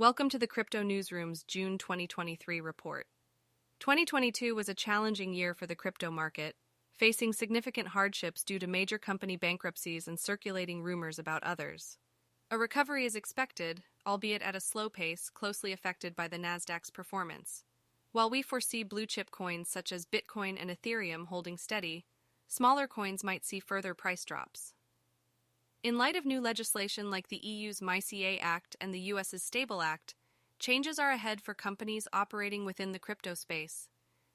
Welcome to the Crypto Newsroom's June 2023 report. 2022 was a challenging year for the crypto market, facing significant hardships due to major company bankruptcies and circulating rumors about others. A recovery is expected, albeit at a slow pace, closely affected by the Nasdaq's performance. While we foresee blue-chip coins such as Bitcoin and Ethereum holding steady, smaller coins might see further price drops. In light of new legislation like the EU's MiCA Act and the US's Stable Act, changes are ahead for companies operating within the crypto space.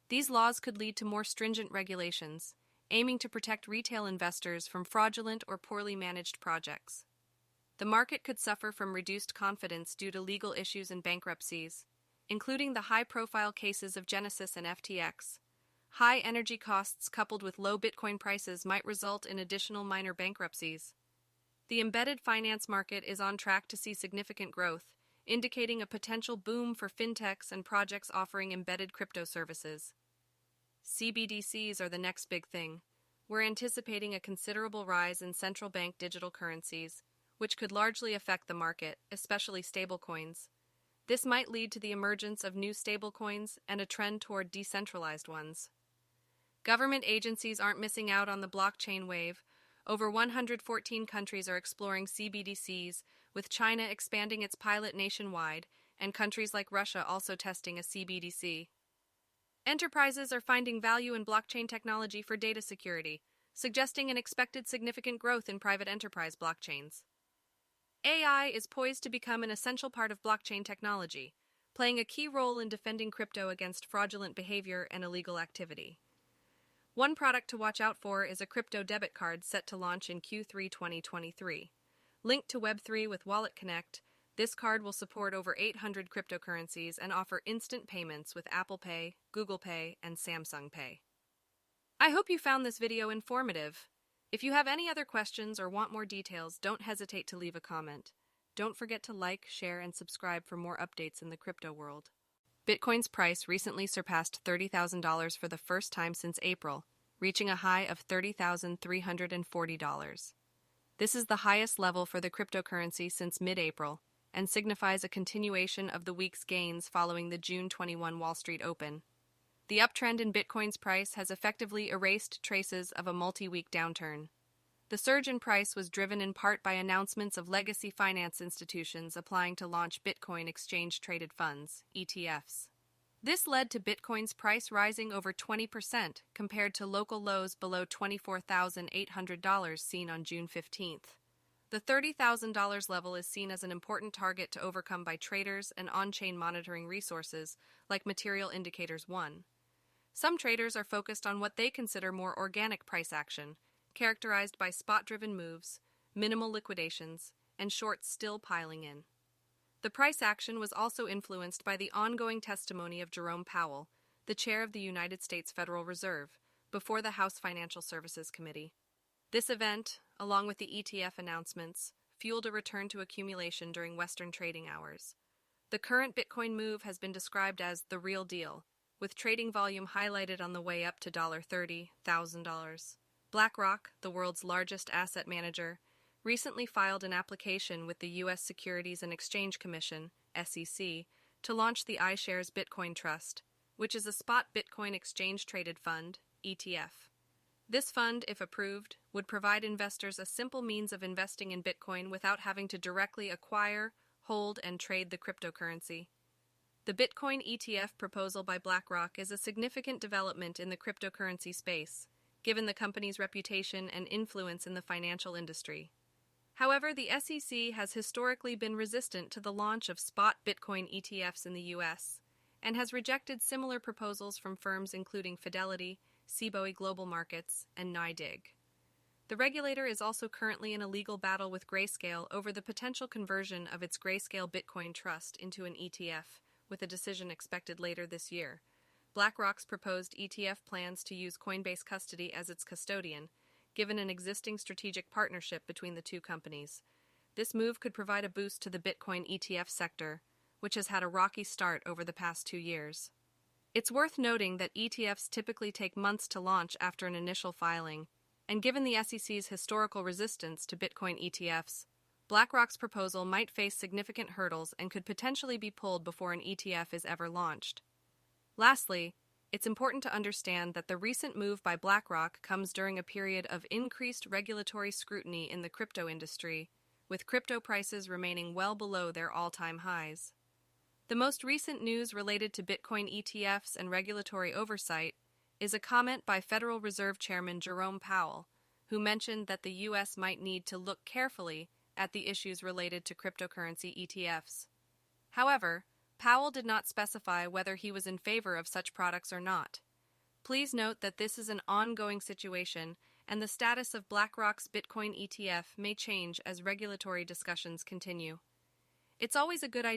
These laws could lead to more stringent regulations, aiming to protect retail investors from fraudulent or poorly managed projects. The market could suffer from reduced confidence due to legal issues and bankruptcies, including the high-profile cases of Genesis and FTX. High energy costs coupled with low Bitcoin prices might result in additional minor bankruptcies. The embedded finance market is on track to see significant growth, indicating a potential boom for fintechs and projects offering embedded crypto services. CBDCs are the next big thing. We're anticipating a considerable rise in central bank digital currencies, which could largely affect the market, especially stablecoins. This might lead to the emergence of new stablecoins and a trend toward decentralized ones. Government agencies aren't missing out on the blockchain wave. Over 114 countries are exploring CBDCs, with China expanding its pilot nationwide, and countries like Russia also testing a CBDC. Enterprises are finding value in blockchain technology for data security, suggesting an expected significant growth in private enterprise blockchains. AI is poised to become an essential part of blockchain technology, playing a key role in defending crypto against fraudulent behavior and illegal activity. One product to watch out for is a crypto debit card set to launch in Q3 2023. Linked to Web3 with Wallet Connect, this card will support over 800 cryptocurrencies and offer instant payments with Apple Pay, Google Pay, and Samsung Pay. I hope you found this video informative. If you have any other questions or want more details, don't hesitate to leave a comment. Don't forget to like, share, and subscribe for more updates in the crypto world. Bitcoin's price recently surpassed $30,000 for the first time since April, reaching a high of $30,340. This is the highest level for the cryptocurrency since mid-April and signifies a continuation of the week's gains following the June 21 Wall Street Open. The uptrend in Bitcoin's price has effectively erased traces of a multi-week downturn. The surge in price was driven in part by announcements of legacy finance institutions applying to launch Bitcoin exchange-traded funds, ETFs. This led to Bitcoin's price rising over 20% compared to local lows below $24,800 seen on June 15th. The $30,000 level is seen as an important target to overcome by traders and on-chain monitoring resources like Material Indicators 1. Some traders are focused on what they consider more organic price action, characterized by spot-driven moves, minimal liquidations, and shorts still piling in. The price action was also influenced by the ongoing testimony of Jerome Powell, the chair of the United States Federal Reserve, before the House Financial Services Committee. This event, along with the ETF announcements, fueled a return to accumulation during Western trading hours. The current Bitcoin move has been described as the real deal, with trading volume highlighted on the way up to $30,000. BlackRock, the world's largest asset manager, recently filed an application with the U.S. Securities and Exchange Commission, SEC, to launch the iShares Bitcoin Trust, which is a spot Bitcoin exchange-traded fund, ETF. This fund, if approved, would provide investors a simple means of investing in Bitcoin without having to directly acquire, hold, and trade the cryptocurrency. The Bitcoin ETF proposal by BlackRock is a significant development in the cryptocurrency space, given the company's reputation and influence in the financial industry. However, the SEC has historically been resistant to the launch of spot Bitcoin ETFs in the U.S. and has rejected similar proposals from firms including Fidelity, Cboe Global Markets, and NYDIG. The regulator is also currently in a legal battle with Grayscale over the potential conversion of its Grayscale Bitcoin Trust into an ETF, with a decision expected later this year. BlackRock's proposed ETF plans to use Coinbase Custody as its custodian, given an existing strategic partnership between the two companies. This move could provide a boost to the Bitcoin ETF sector, which has had a rocky start over the past 2 years. It's worth noting that ETFs typically take months to launch after an initial filing, and given the SEC's historical resistance to Bitcoin ETFs, BlackRock's proposal might face significant hurdles and could potentially be pulled before an ETF is ever launched. Lastly, it's important to understand that the recent move by BlackRock comes during a period of increased regulatory scrutiny in the crypto industry, with crypto prices remaining well below their all-time highs. The most recent news related to Bitcoin ETFs and regulatory oversight is a comment by Federal Reserve Chairman Jerome Powell, who mentioned that the U.S. might need to look carefully at the issues related to cryptocurrency ETFs. However, Powell did not specify whether he was in favor of such products or not. Please note that this is an ongoing situation, and the status of BlackRock's Bitcoin ETF may change as regulatory discussions continue. It's always a good idea